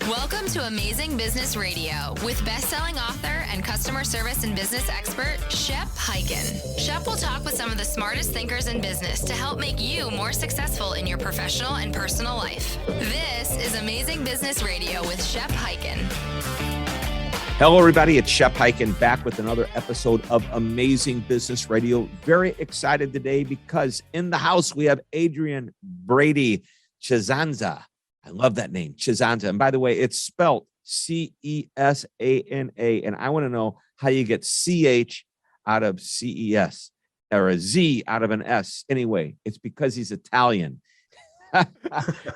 Welcome to Amazing Business Radio with best-selling author and customer service and business expert, Shep Hyken. Shep will talk with some of the smartest thinkers in business to help make you more successful in your professional and personal life. This is Amazing Business Radio with Shep Hyken. Hello, everybody. It's Shep Hyken back with another episode of Amazing Business Radio. Very excited today because in the house we have Adrian Brady-Cesana. I love that name, Cesana. And by the way, it's spelled C-E-S-A-N-A. And I want to know how you get C-H out of C-E-S or a Z out of an S. Anyway, it's because he's Italian.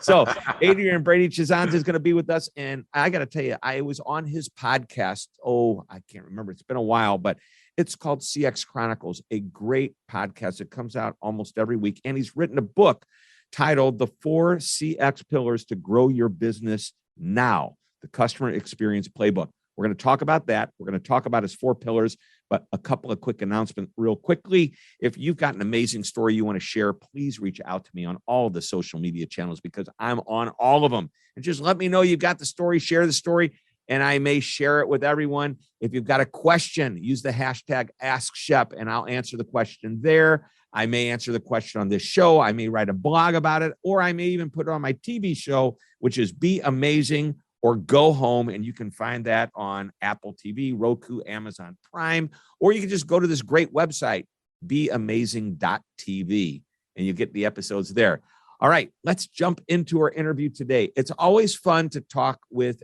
So Adrian Brady-Cesana is going to be with us. And I got to tell you, I was on his podcast. Oh, I can't remember. It's been a while, but it's called CXChronicles, a great podcast. It comes out almost every week. And he's written a book titled The 4 CX Pillars to Grow Your Business Now, the Customer Experience Playbook. We're going to talk about that. We're going to talk about his 4 pillars, but a couple of quick announcements real quickly. If you've got an amazing story you want to share, please reach out to me on all of the social media channels because I'm on all of them. And just let me know you've got the story, share the story, and I may share it with everyone. If you've got a question, use the hashtag AskShep, and I'll answer the question there. I may answer the question on this show. I may write a blog about it, or I may even put it on my TV show, which is Be Amazing or Go Home. And you can find that on Apple TV, Roku, Amazon Prime, or you can just go to this great website, beamazing.tv, and you get the episodes there. All right, let's jump into our interview today. It's always fun to talk with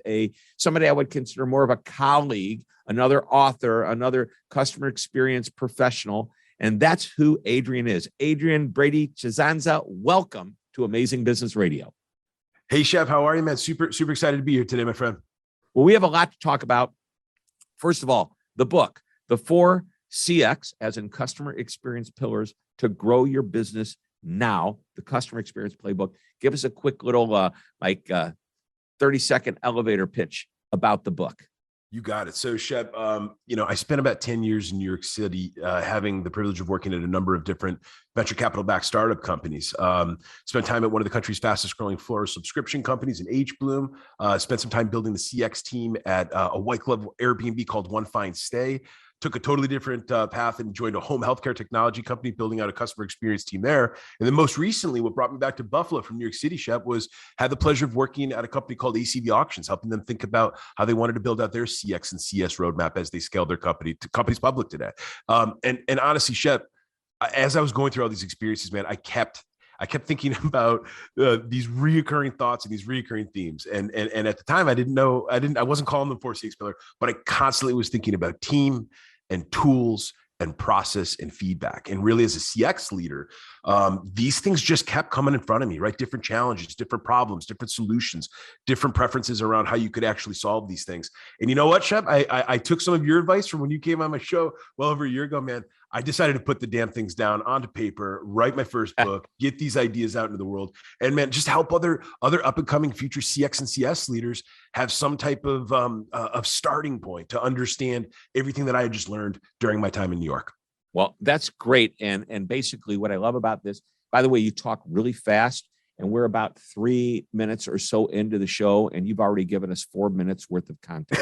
somebody I would consider more of a colleague, another author, another customer experience professional. And that's who Adrian is. Adrian Brady-Cesana, welcome to Amazing Business Radio. Hey, Shep, how are you, man? Super excited to be here today, my friend. Well, we have a lot to talk about. First of all, the book, the 4 CX, as in Customer Experience Pillars to Grow Your Business Now, the Customer Experience Playbook. Give us a quick little 30-second elevator pitch about the book. You got it. So, Shep, I spent about 10 years in New York City, having the privilege of working at a number of different venture capital-backed startup companies. Spent time at one of the country's fastest-growing floral subscription companies in H-Bloom. Spent some time building the CX team at a white-glove Airbnb called One Fine Stay. Took a totally different path and joined a home healthcare technology company, building out a customer experience team there. And then most recently, what brought me back to Buffalo from New York City, Shep, was had the pleasure of working at a company called ACV Auctions, helping them think about how they wanted to build out their CX and CS roadmap as they scaled their company to companies public today. And honestly, Shep, as I was going through all these experiences, man, I kept thinking about these reoccurring thoughts and these reoccurring themes. And at the time, I wasn't calling them 4 CX pillar, but I constantly was thinking about team and tools and process and feedback. And really as a CX leader, these things just kept coming in front of me, right? Different challenges, different problems, different solutions, different preferences around how you could actually solve these things. And you know what, Shep? I took some of your advice from when you came on my show well over a year ago, man. I decided to put the damn things down onto paper, write my first book, get these ideas out into the world, and man, just help other up and coming future CX and CS leaders have some type of starting point to understand everything that I had just learned during my time in New York. Well, that's great. And basically what I love about this, by the way, you talk really fast and we're about 3 minutes or so into the show and you've already given us 4 minutes worth of content.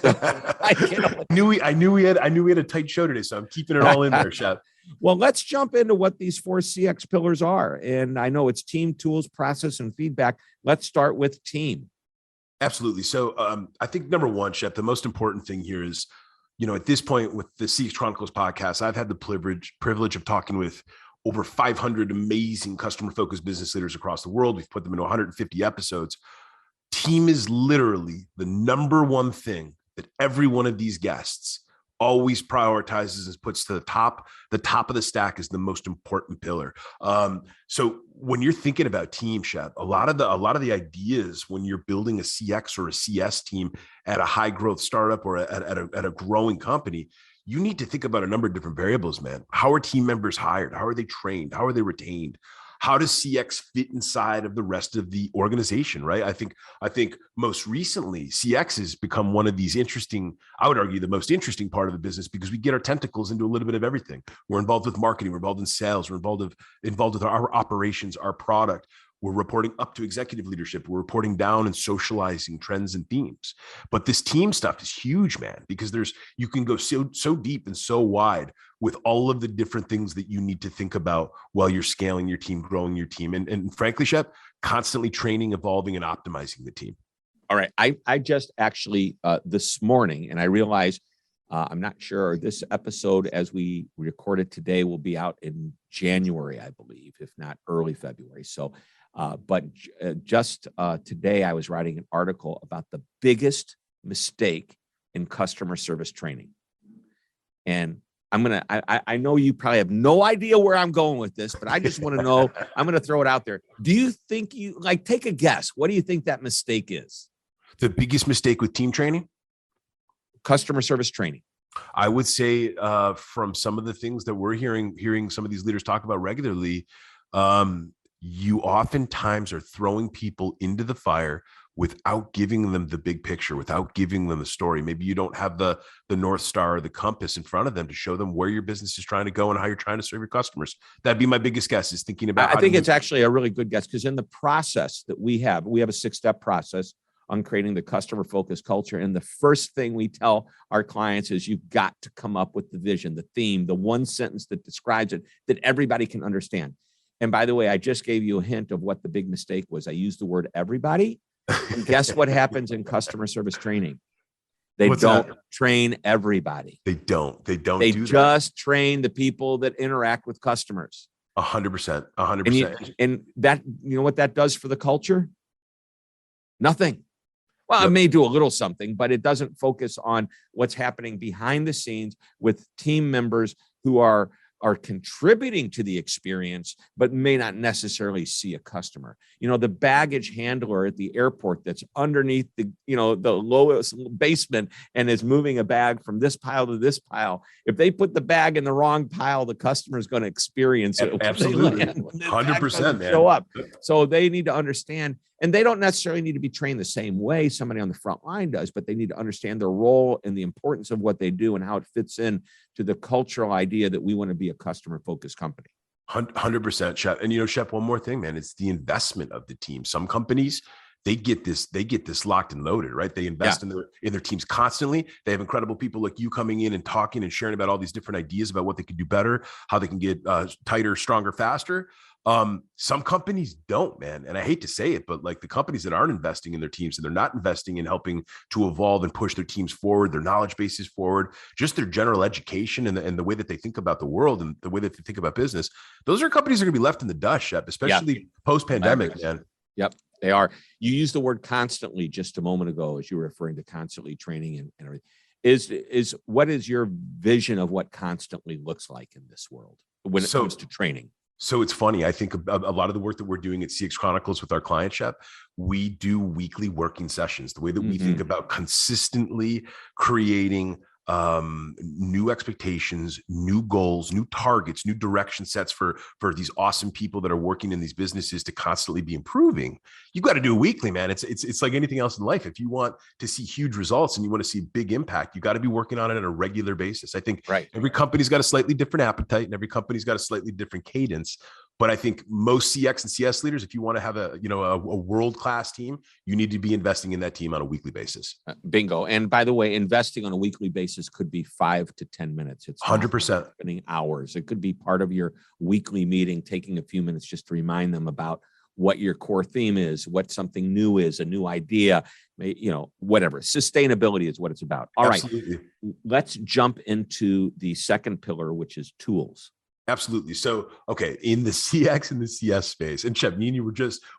So I knew we had a tight show today, so I'm keeping it all in there, Shep. Well, let's jump into what these 4 CX pillars are. And I know it's team, tools, process, and feedback. Let's start with team. Absolutely. So I think number one, Shep, the most important thing here is, at this point with the CXChronicles podcast, I've had the privilege of talking with over 500 amazing customer-focused business leaders across the world. We've put them into 150 episodes. Team is literally the number one thing that every one of these guests always prioritizes and puts to the top of the stack is the most important pillar. So when you're thinking about team, Shep, a lot of the ideas when you're building a CX or a CS team at a high growth startup or at a growing company, you need to think about a number of different variables, man. How are team members hired? How are they trained? How are they retained? How does CX fit inside of the rest of the organization, right? I think most recently, CX has become one of these interesting, I would argue the most interesting part of the business because we get our tentacles into a little bit of everything. We're involved with marketing, we're involved in sales, we're involved with our operations, our product. We're reporting up to executive leadership. We're reporting down and socializing trends and themes. But this team stuff is huge, man, because you can go so deep and so wide with all of the different things that you need to think about while you're scaling your team, growing your team. And frankly, Shep, constantly training, evolving, and optimizing the team. All right. I just actually this morning, and I realized I'm not sure this episode as we record it today will be out in January, I believe, if not early February. So, but just today I was writing an article about the biggest mistake in customer service training. And I know you probably have no idea where I'm going with this, but I just want to know, I'm going to throw it out there. Do you think take a guess? What do you think that mistake is? The biggest mistake with team training? Customer service training. I would say from some of the things that we're hearing some of these leaders talk about regularly, you oftentimes are throwing people into the fire without giving them the big picture, without giving them the story. Maybe you don't have the North Star or the compass in front of them to show them where your business is trying to go and how you're trying to serve your customers. That'd be my biggest guess, is thinking about. I think it's actually a really good guess, because in the process that we have a 6-step process on creating the customer focused culture. And the first thing we tell our clients is you've got to come up with the vision, the theme, the one sentence that describes it, that everybody can understand. And by the way, I just gave you a hint of what the big mistake was. I used the word everybody. And guess what happens in customer service training? They don't train everybody. They don't. They just train the people that interact with customers. 100%. 100%. And that, you know what that does for the culture? Nothing. Well, It may do a little something, but it doesn't focus on what's happening behind the scenes with team members who are contributing to the experience, but may not necessarily see a customer. The baggage handler at the airport that's underneath the lowest basement and is moving a bag from this pile to this pile. If they put the bag in the wrong pile, the customer is going to experience it. Absolutely. 100%, man. Show up. So they need to understand, and they don't necessarily need to be trained the same way somebody on the front line does, but they need to understand their role and the importance of what they do and how it fits in to the cultural idea that we want to be a customer-focused company. 100%, Shep. And Shep, one more thing, man, it's the investment of the team. Some companies, they get this locked and loaded, right? They invest in their teams constantly. They have incredible people like you coming in and talking and sharing about all these different ideas about what they can do better, how they can get tighter, stronger, faster. Some companies don't, man. And I hate to say it, but like the companies that aren't investing in their teams and they're not investing in helping to evolve and push their teams forward, their knowledge bases forward, just their general education and the way that they think about the world and the way that they think about business. Those are companies that are going to be left in the dust, Shep, especially post-pandemic, man. Yep, they are. You used the word constantly just a moment ago as you were referring to constantly training and everything. What is your vision of what constantly looks like in this world when it comes to training? So it's funny. I think a lot of the work that we're doing at CX Chronicles with our client, Shep, we do weekly working sessions. The way that we think about consistently creating new expectations, new goals, new targets, new direction sets for these awesome people that are working in these businesses to constantly be improving. You got to do it weekly, man. It's like anything else in life. If you want to see huge results and you want to see big impact, you got to be working on it on a regular basis. I think every company's got a slightly different appetite and every company's got a slightly different cadence. But I think most CX and CS leaders, if you want to have a world-class team, you need to be investing in that team on a weekly basis. Bingo. And by the way, investing on a weekly basis could be 5 to 10 minutes. It's 100%. Spending hours. It could be part of your weekly meeting, taking a few minutes just to remind them about what your core theme is, what something new is, a new idea, whatever. Sustainability is what it's about. All Absolutely. Right. Let's jump into the second pillar, which is tools. Absolutely. So, okay, in the CX and the CS space, and Shep, me and you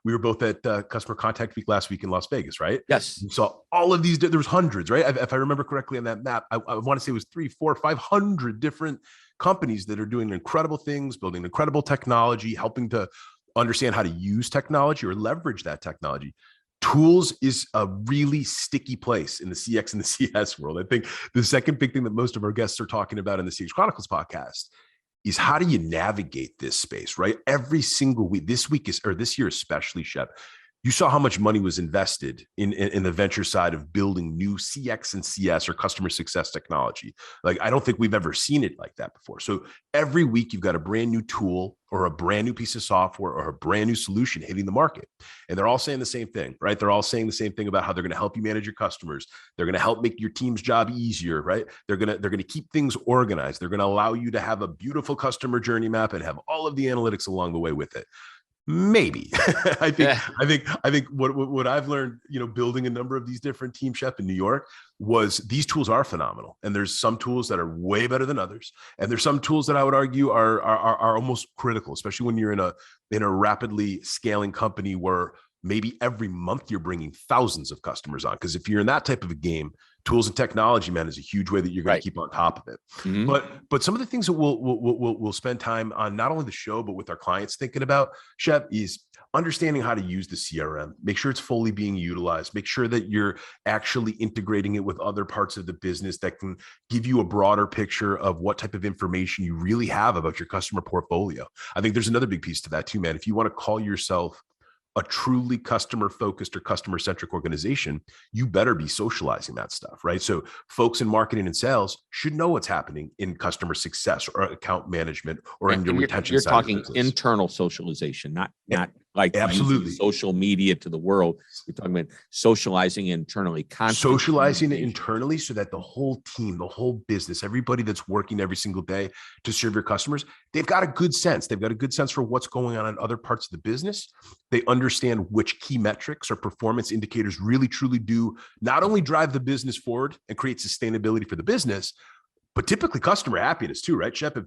we were both at Customer Contact Week last week in Las Vegas, right? Yes. You saw all of these, there was hundreds, right? If I remember correctly on that map, I want to say it was 300, 400, 500 different companies that are doing incredible things, building incredible technology, helping to understand how to use technology or leverage that technology. Tools is a really sticky place in the CX and the CS world. I think the second big thing that most of our guests are talking about in the CX Chronicles podcast is how do you navigate this space, right? Every single week, this year especially, Shep, you saw how much money was invested in the venture side of building new CX and CS or customer success technology. Like, I don't think we've ever seen it like that before. So every week you've got a brand new tool or a brand new piece of software or a brand new solution hitting the market. And they're all saying the same thing, right? They're all saying the same thing about how they're going to help you manage your customers. They're going to help make your team's job easier, right? They're going to keep things organized. They're going to allow you to have a beautiful customer journey map and have all of the analytics along the way with it. Maybe. I think what I've learned, building a number of these different teams, Shep, in New York, was these tools are phenomenal. And there's some tools that are way better than others. And there's some tools that I would argue are almost critical, especially when you're in a rapidly scaling company where maybe every month you're bringing thousands of customers on. Because if you're in that type of a game, tools and technology, man, is a huge way that you're going to keep on top of it. Mm-hmm. But some of the things that we'll spend time on, not only the show, but with our clients thinking about, Shep, is understanding how to use the CRM, make sure it's fully being utilized, make sure that you're actually integrating it with other parts of the business that can give you a broader picture of what type of information you really have about your customer portfolio. I think there's another big piece to that too, man. If you want to call yourself a truly customer-focused or customer-centric organization, you better be socializing that stuff, right? So folks in marketing and sales should know what's happening in customer success or account management or in your retention. You're talking internal socialization, not like absolutely social media to the world. You're talking about socializing internally, socializing it internally, so that the whole team, the whole business, everybody that's working every single day to serve your customers, they've got a good sense. They've got a good sense for what's going on in other parts of the business. They understand which key metrics or performance indicators really truly do not only drive the business forward and create sustainability for the business, but typically customer happiness too, right, Shep? If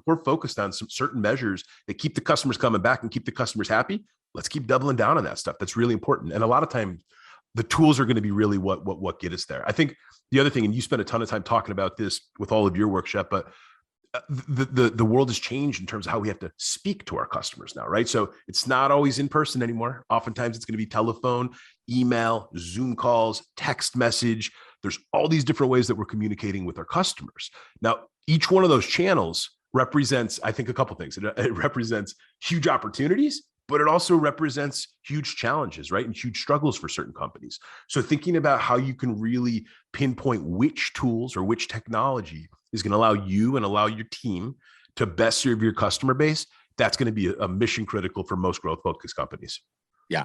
we're focused on some certain measures that keep the customers coming back and keep the customers happy, let's keep doubling down on that stuff. That's really important. And a lot of times the tools are going to be really what get us there. I think the other thing, and you spend a ton of time talking about this with all of your work, Shep, but the world has changed in terms of how we have to speak to our customers now, right? So it's not always in person anymore. Oftentimes it's going to be telephone, email, Zoom calls, text message. There's all these different ways that we're communicating with our customers. Now, each one of those channels represents, I think, a couple of things. It represents huge opportunities, but it also represents huge challenges, right? And huge struggles for certain companies. So thinking about how you can really pinpoint which tools or which technology is going to allow you and allow your team to best serve your customer base, that's going to be a mission critical for most growth focused companies. Yeah,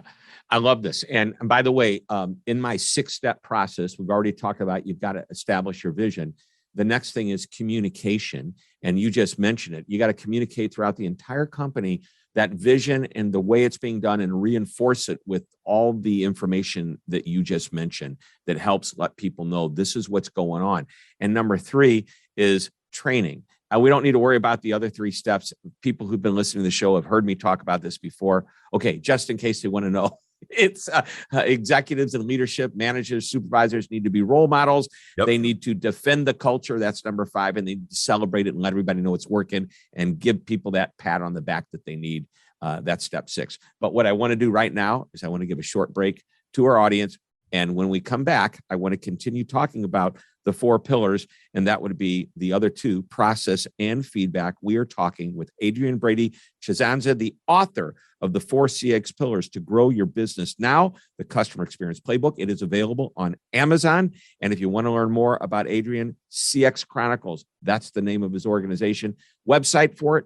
I love this. And by the way, in my 6-step process, we've already talked about you've got to establish your vision. The next thing is communication. And you just mentioned it. You got to communicate throughout the entire company that vision and the way it's being done, and reinforce it with all the information that you just mentioned that helps let people know this is what's going on. And number 3 is training. We don't need to worry about the other 3 steps. People who've been listening to the show have heard me talk about this before. Okay, just in case they want to know, it's executives and leadership, managers, supervisors need to be role models. Yep. They need to defend the culture. That's number 5. And they need to celebrate it and let everybody know it's working and give people that pat on the back that they need. That's step 6. But what I want to do right now is I want to give a short break to our audience. And when we come back, I want to continue talking about the 4 pillars, and that would be the other 2, process and feedback. We are talking with Adrian Brady-Cesana, the author of the 4 CX pillars to grow your business now, the Customer Experience Playbook. It is available on Amazon. And if you want to learn more about Adrian, CXChronicles, that's the name of his organization. Website for it,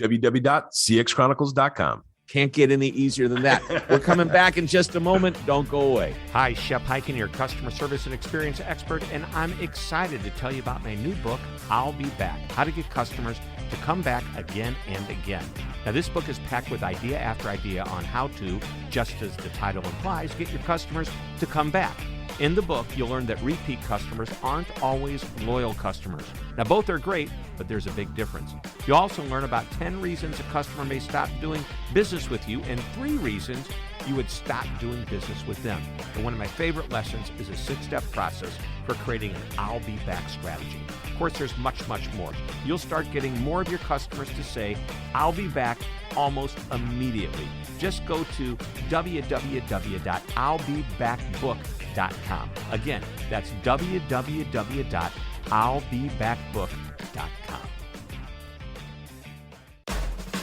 www.cxchronicles.com. Can't get any easier than that. We're coming back in just a moment. Don't go away. Hi, Shep Hyken, your customer service and experience expert, and I'm excited to tell you about my new book, I'll Be Back, How to Get Customers to Come Back Again and Again. Now, this book is packed with idea after idea on how to, just as the title implies, get your customers to come back. In the book, you'll learn that repeat customers aren't always loyal customers. Now, both are great, but there's a big difference. You'll also learn about 10 reasons a customer may stop doing business with you and 3 reasons you would stop doing business with them. And one of my favorite lessons is a 6-step process for creating an I'll Be Back strategy. Of course, there's much, much more. You'll start getting more of your customers to say, I'll be back almost immediately. Just go to www.illbebackbook.com. Again, that's www.illbebackbook.com.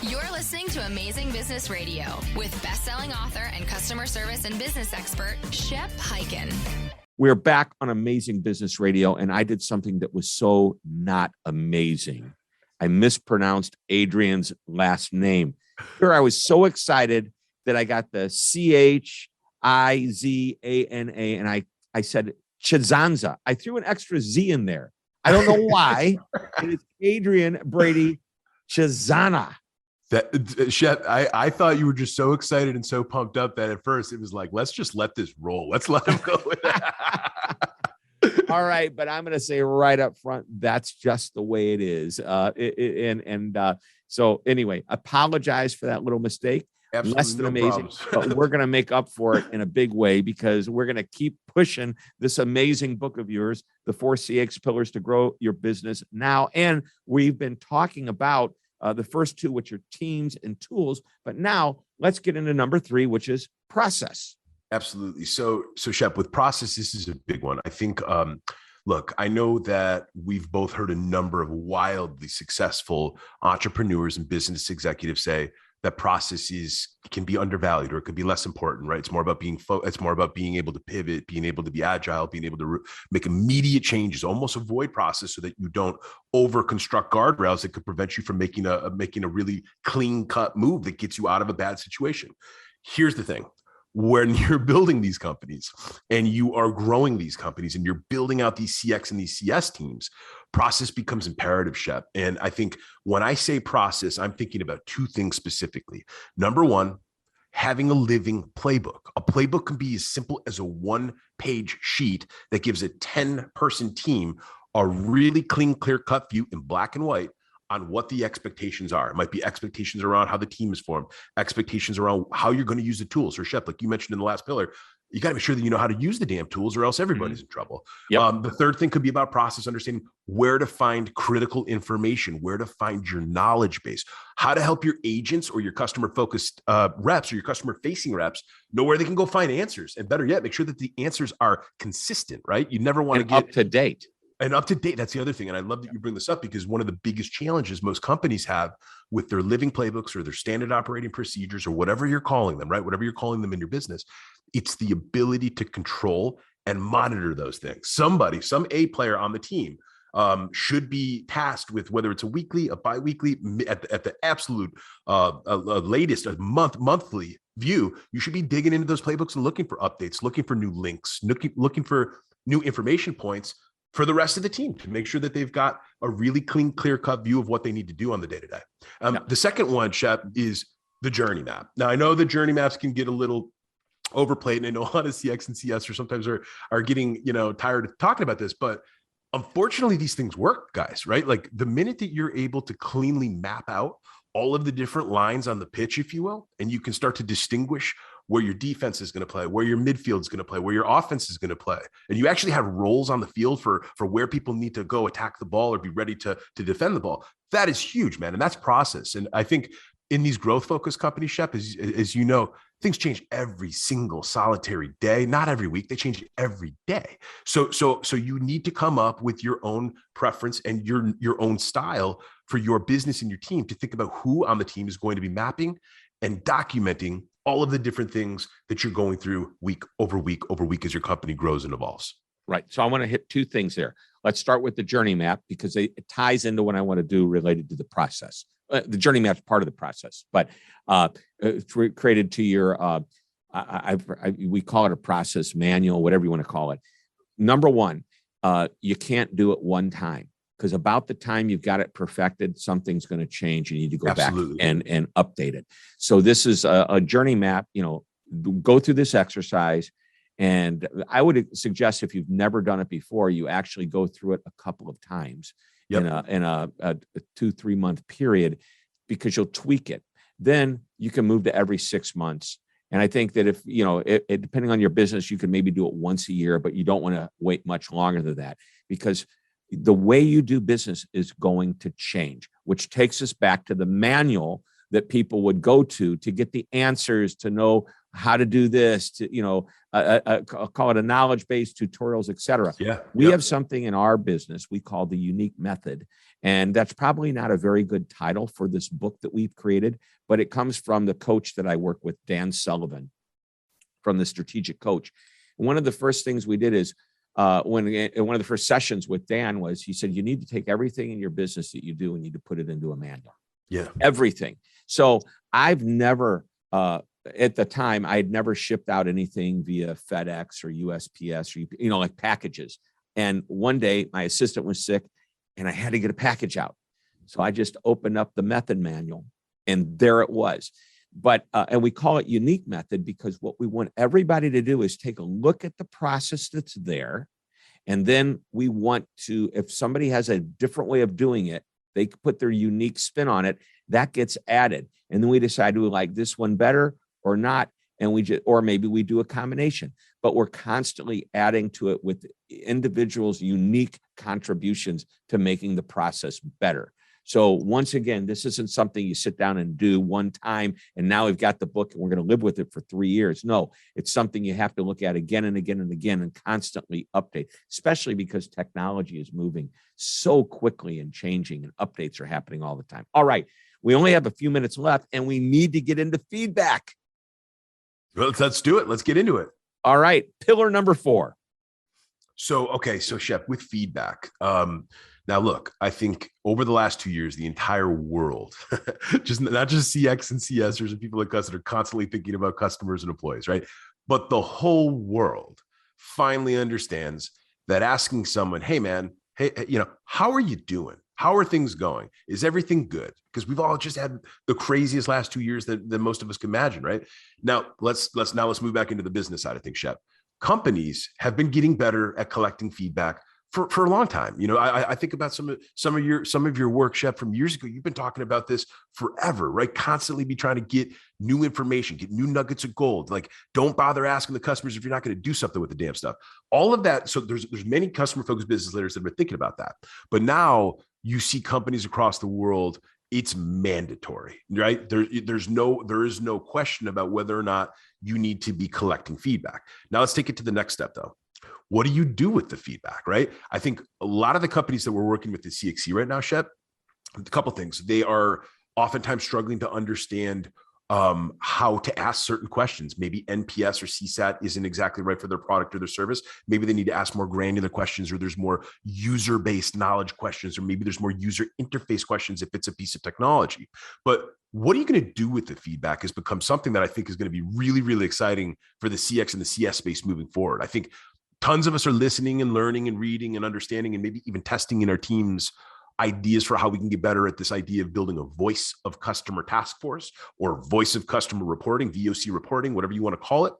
You're listening to Amazing Business Radio with best-selling author and customer service and business expert, Shep Hyken. We're back on Amazing Business Radio, and I did something that was so not amazing. I mispronounced Adrian's last name. Here I was so excited that I got the Chizana, and I said Chizanza. I threw an extra Z in there. I don't know why. It's Adrian Brady-Cesana. Shep, I thought you were just so excited and so pumped up that at first it was like, let's just let this roll. Let's let him go with that. All right, but I'm going to say right up front, that's just the way it is. So anyway, apologize for that little mistake. Absolutely Less than amazing, but we're going to make up for it in a big way because we're going to keep pushing this amazing book of yours, The 4 CX Pillars to Grow Your Business Now. And we've been talking about the first two, which are teams and tools. But now let's get into number 3, which is process. Absolutely. So Shep, with process, this is a big one. I think, look, I know that we've both heard a number of wildly successful entrepreneurs and business executives say that processes can be undervalued or it could be less important, right? It's more about being able to pivot, being able to be agile, being able to make immediate changes, almost avoid process so that you don't over construct guardrails that could prevent you from making a really clean cut move that gets you out of a bad situation. Here's the thing. When you're building these companies and you are growing these companies and you're building out these CX and these CS teams, process becomes imperative, Shep. And I think when I say process, I'm thinking about 2 things specifically. Number 1, having a living playbook. A playbook can be as simple as a 1-page sheet that gives a 10-person team a really clean, clear-cut view in black and white on what the expectations are. It might be expectations around how the team is formed, expectations around how you're going to use the tools. Or Shep, like you mentioned in the last pillar, you got to make sure that you know how to use the damn tools or else everybody's in trouble. Yep. The third thing could be about process, understanding where to find critical information, where to find your knowledge base, how to help your agents or your customer-focused reps or your customer-facing reps know where they can go find answers. And better yet, make sure that the answers are consistent, right? You never want to get up to date. And up to date, that's the other thing. And I love that you bring this up because one of the biggest challenges most companies have with their living playbooks or their standard operating procedures or whatever you're calling them, right? Whatever you're calling them in your business, it's the ability to control and monitor those things. Some A player on the team should be tasked with whether it's a weekly, a bi-weekly, at the absolute latest, a monthly view. You should be digging into those playbooks and looking for updates, looking for new links, looking for new information points for the rest of the team to make sure that they've got a really clean, clear-cut view of what they need to do on the day-to-day. The second one, Shep, is the journey map. Now, I know the journey maps can get a little overplayed, and I know a lot of CX and CS sometimes are getting tired of talking about this, but unfortunately, these things work, guys, right? Like the minute that you're able to cleanly map out all of the different lines on the pitch, if you will, and you can start to distinguish where your defense is going to play, where your midfield is going to play, where your offense is going to play. And you actually have roles on the field for where people need to go attack the ball or be ready to defend the ball. That is huge, man. And that's process. And I think in these growth focused companies, Shep, as you know, things change every single solitary day, not every week. They change every day. So you need to come up with your own preference and your own style for your business and your team to think about who on the team is going to be mapping and documenting all of the different things that you're going through week over week over week as your company grows and evolves. Right. So I want to hit 2 things there. Let's start with the journey map because it ties into what I want to do related to the process. The journey map is part of the process, but it's created to your, we call it a process manual, whatever you want to call it. Number 1, you can't do it one time. Because about the time you've got it perfected, something's going to change. You need to go Absolutely. back and update it. So this is a journey map. Go through this exercise, and I would suggest if you've never done it before, you actually go through it a couple of times in a 2-3 month period, because you'll tweak it. Then you can move to every 6 months. And I think that if depending on your business, you can maybe do it once a year, but you don't want to wait much longer than that because the way you do business is going to change, which takes us back to the manual that people would go to get the answers, to know how to do this, to call it a knowledge base, tutorials, etc. Yeah. We have something in our business we call the unique method. And that's probably not a very good title for this book that we've created, but it comes from the coach that I work with, Dan Sullivan, from the Strategic Coach. And one of the first things we did is one of the first sessions with Dan was, he said, you need to take everything in your business that you do and need to put it into a manual. Yeah. Everything. So I've never, at the time, I'd never shipped out anything via FedEx or USPS or, like packages. And one day my assistant was sick and I had to get a package out. So I just opened up the method manual and there it was. But, and we call it unique method because what we want everybody to do is take a look at the process that's there. And then we want to, if somebody has a different way of doing it, they put their unique spin on it, that gets added. And then we decide, do we like this one better or not? And or maybe we do a combination, but we're constantly adding to it with individuals' unique contributions to making the process better. So once again, this isn't something you sit down and do one time and now we've got the book and we're going to live with it for 3 years. No, it's something you have to look at again and again and again and constantly update, especially because technology is moving so quickly and changing and updates are happening all the time. All right, we only have a few minutes left and we need to get into feedback. Well, let's do it. Let's get into it. All right, pillar number 4. So Shep, with feedback, now look, I think over the last 2 years, the entire world, not just CX and CSers and people like us that are constantly thinking about customers and employees, right? But the whole world finally understands that asking someone, hey man, hey, how are you doing? How are things going? Is everything good? Because we've all just had the craziest last 2 years that most of us can imagine, right? Now let's move back into the business side of things, Shep. Companies have been getting better at collecting feedback for a long time. I think about some of your work, Shep, from years ago. You've been talking about this forever, right? Constantly be trying to get new information, get new nuggets of gold. Like, don't bother asking the customers if you're not going to do something with the damn stuff. All of that. So there's many customer focused business leaders that have been thinking about that. But now you see companies across the world, it's mandatory, right? There is no question about whether or not you need to be collecting feedback. Now let's take it to the next step though. What do you do with the feedback, right? I think a lot of the companies that we're working with at CXC right now, Shep, a couple of things. They are oftentimes struggling to understand how to ask certain questions. Maybe NPS or CSAT isn't exactly right for their product or their service. Maybe they need to ask more granular questions, or there's more user-based knowledge questions, or maybe there's more user interface questions if it's a piece of technology. But what are you going to do with the feedback has become something that I think is going to be really, really exciting for the CX and the CS space moving forward. I think tons of us are listening and learning and reading and understanding and maybe even testing in our teams ideas for how we can get better at this idea of building a voice of customer task force or voice of customer reporting, VOC reporting, whatever you want to call it.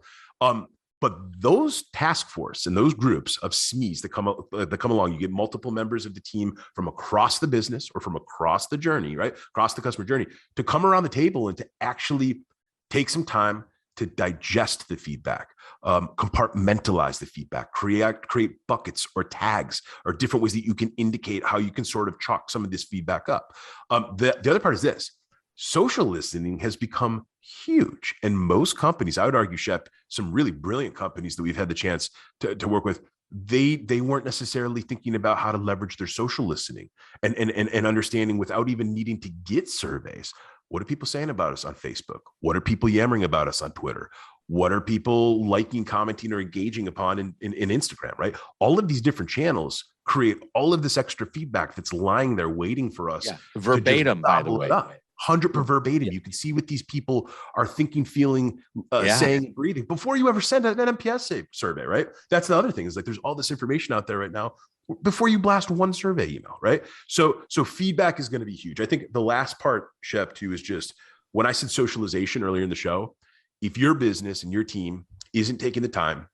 But those task force and those groups of SMEs that come along, you get multiple members of the team from across the business or from across the journey, right? Across the customer journey, to come around the table and to actually take some time to digest the feedback, compartmentalize the feedback, create buckets or tags or different ways that you can indicate how you can sort of chalk some of this feedback up. The other part is this: social listening has become huge. And most companies, I would argue, Shep, some really brilliant companies that we've had the chance to work with, they weren't necessarily thinking about how to leverage their social listening and understanding without even needing to get surveys. What are people saying about us on Facebook? What are people yammering about us on Twitter? What are people liking, commenting, or engaging upon in Instagram, right? All of these different channels create all of this extra feedback that's lying there waiting for us. Yeah. Verbatim, by the way. 100 per verbatim. You can see what these people are thinking, feeling, saying, breathing before you ever send an NPS survey, right? That's the other thing, is like there's all this information out there right now before you blast one survey email, right? So feedback is going to be huge. I think the last part, Shep, too, is just when I said socialization earlier in the show, if your business and your team isn't taking the time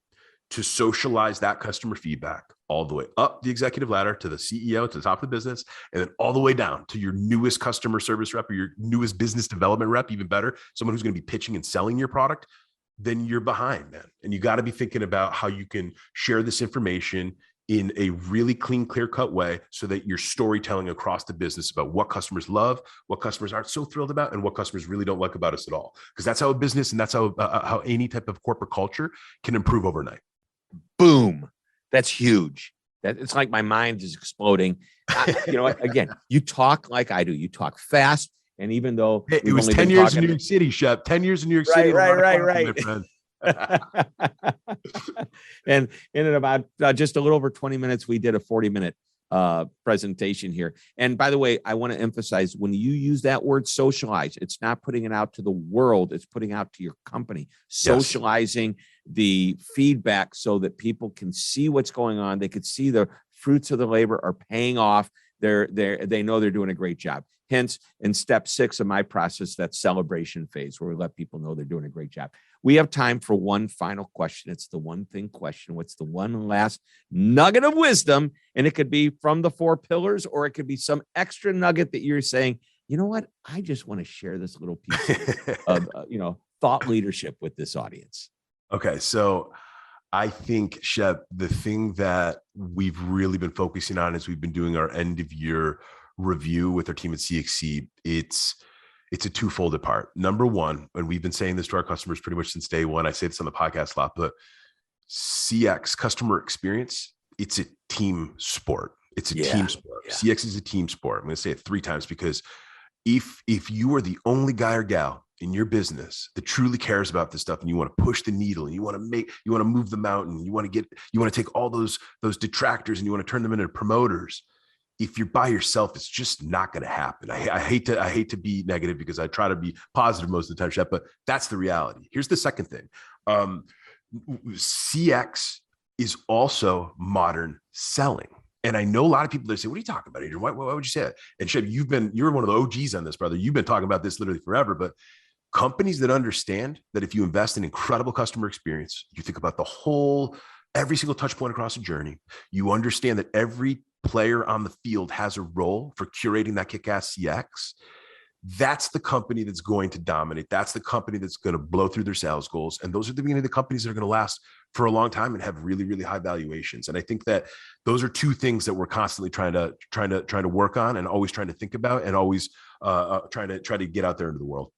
to socialize that customer feedback all the way up the executive ladder to the CEO, to the top of the business, and then all the way down to your newest customer service rep or your newest business development rep, even better, someone who's going to be pitching and selling your product, then you're behind, man. And you got to be thinking about how you can share this information in a really clean, clear-cut way so that you're storytelling across the business about what customers love, what customers aren't so thrilled about, and what customers really don't like about us at all. Because that's how a business and that's how any type of corporate culture can improve overnight. Boom. That's huge. It's like my mind is exploding. You know what? Again, you talk like I do. You talk fast. And even though it was 10 years in New York City, Shep, 10 years in New York City. Right. And in about just a little over 20 minutes, we did a 40-minute presentation here. And by the way, I want to emphasize, when you use that word socialize, it's not putting it out to the world. It's putting out to your company, socializing the feedback so that people can see what's going on. They could see the fruits of the labor are paying off. They know they're doing a great job. Hence, in step 6 of my process, that celebration phase where we let people know they're doing a great job. We have time for one final question. It's the one thing question. What's the one last nugget of wisdom? And it could be from the 4 pillars, or it could be some extra nugget that you're saying, you know what? I just want to share this little piece of thought leadership with this audience. Okay. So I think, Shep, the thing that we've really been focusing on as we've been doing our end of year review with our team at CXC, it's a twofold part. Number one, and we've been saying this to our customers pretty much since day one. I say this on the podcast a lot, but CX, customer experience, it's a team sport. It's a team sport. Yeah. CX is a team sport. I'm going to say it 3 times because if you are the only guy or gal in your business that truly cares about this stuff and you want to push the needle and you want to move the mountain, you want to take all those detractors and you want to turn them into promoters. If you're by yourself, it's just not going to happen. I hate to be negative because I try to be positive most of the time, Shep, but that's the reality. Here's the second thing. CX is also modern selling. And I know a lot of people that say, what are you talking about, Adrian? Why would you say that? And Shep, you're one of the OGs on this, brother. You've been talking about this literally forever, but companies that understand that if you invest in incredible customer experience, you think about every single touch point across the journey, you understand that every player on the field has a role for curating that kick-ass CX. That's the company that's going to dominate. That's the company that's going to blow through their sales goals. And those are the beginning of the companies that are going to last for a long time and have really, really high valuations. And I think that those are 2 things that we're constantly trying to work on and always trying to think about and always trying to get out there into the world.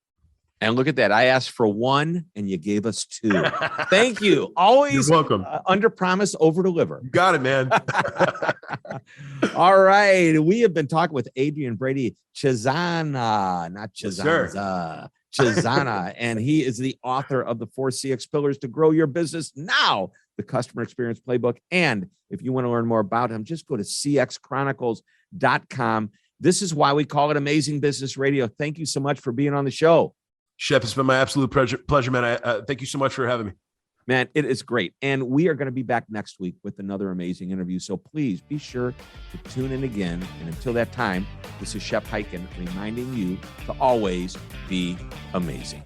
And look at that. I asked for 1 and you gave us 2. Thank you. Always You're welcome. Under promise, over deliver. You got it, man. All right. We have been talking with Adrian Brady-Cesana, not Cesana, Cesana. And he is the author of the 4 CX pillars to grow your business now, the Customer Experience Playbook. And if you want to learn more about him, just go to CXChronicles.com. This is why we call it Amazing Business Radio. Thank you so much for being on the show. Shep, it's been my absolute pleasure, man. Thank you so much for having me. Man, it is great. And we are going to be back next week with another amazing interview. So please be sure to tune in again. And until that time, this is Shep Hyken reminding you to always be amazing.